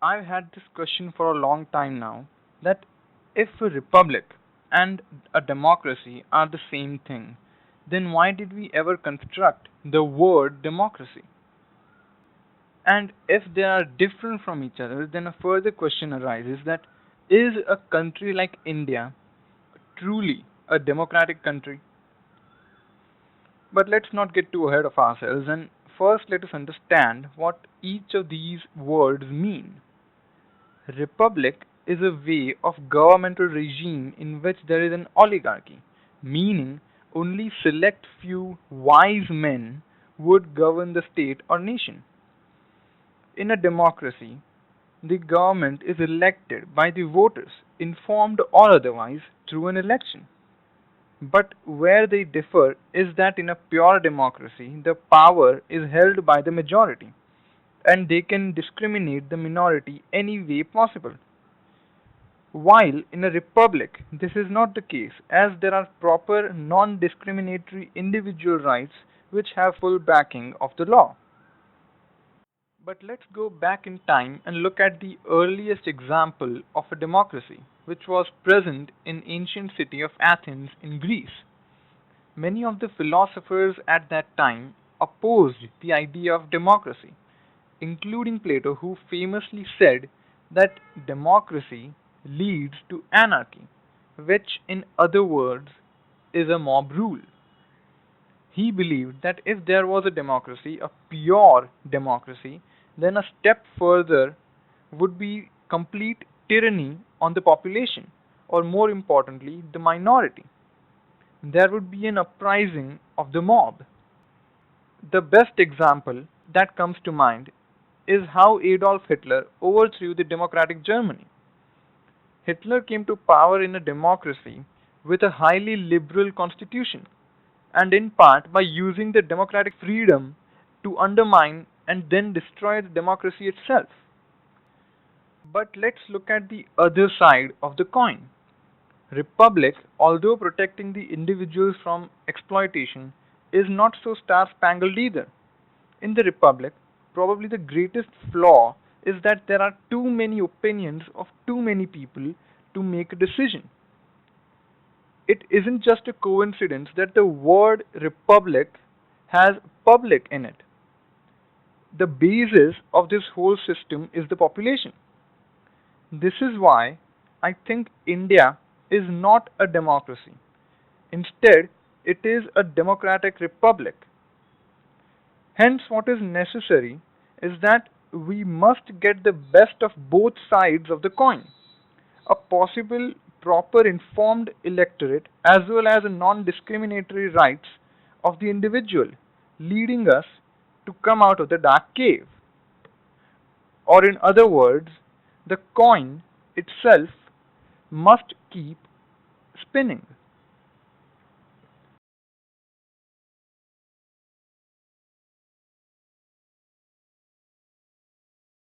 I've had this question for a long time now that if a republic and a democracy are the same thing, then why did we ever construct the word democracy? And if they are different from each other, then a further question arises that is a country like India truly a democratic country? But let's not get too ahead of ourselves and first let us understand what each of these words mean. Republic is a way of governmental regime in which there is an oligarchy, meaning only select few wise men would govern the state or nation. In a democracy, the government is elected by the voters, informed or otherwise, through an election. But where they differ is that in a pure democracy, the power is held by the majority, and they can discriminate the minority any way possible. While in a republic, this is not the case, as there are proper non discriminatory individual rights which have full backing of the law. But let's go back in time and look at the earliest example of a democracy, which was present in ancient city of Athens in Greece. Many of the philosophers at that time opposed the idea of democracy, including Plato, who famously said that democracy leads to anarchy, which, in other words, is a mob rule. He believed that if there was a democracy, a pure democracy, then a step further would be complete tyranny on the population, or more importantly, the minority. There would be an uprising of the mob. The best example that comes to mind is how Adolf Hitler overthrew the democratic Germany. Hitler came to power in a democracy with a highly liberal constitution, and in part by using the democratic freedom to undermine and then destroy the democracy itself. But let's look at the other side of the coin. Republic, although protecting the individuals from exploitation, is not so star-spangled either. In the Republic, probably the greatest flaw is that there are too many opinions of too many people to make a decision. It isn't just a coincidence that the word republic has public in it. The basis of this whole system is the population. This is why I think India is not a democracy. Instead, it is a democratic republic. Hence, what is necessary is that we must get the best of both sides of the coin, a possible proper informed electorate as well as a non-discriminatory rights of the individual, leading us to come out of the dark cave. Or in other words, the coin itself must keep spinning.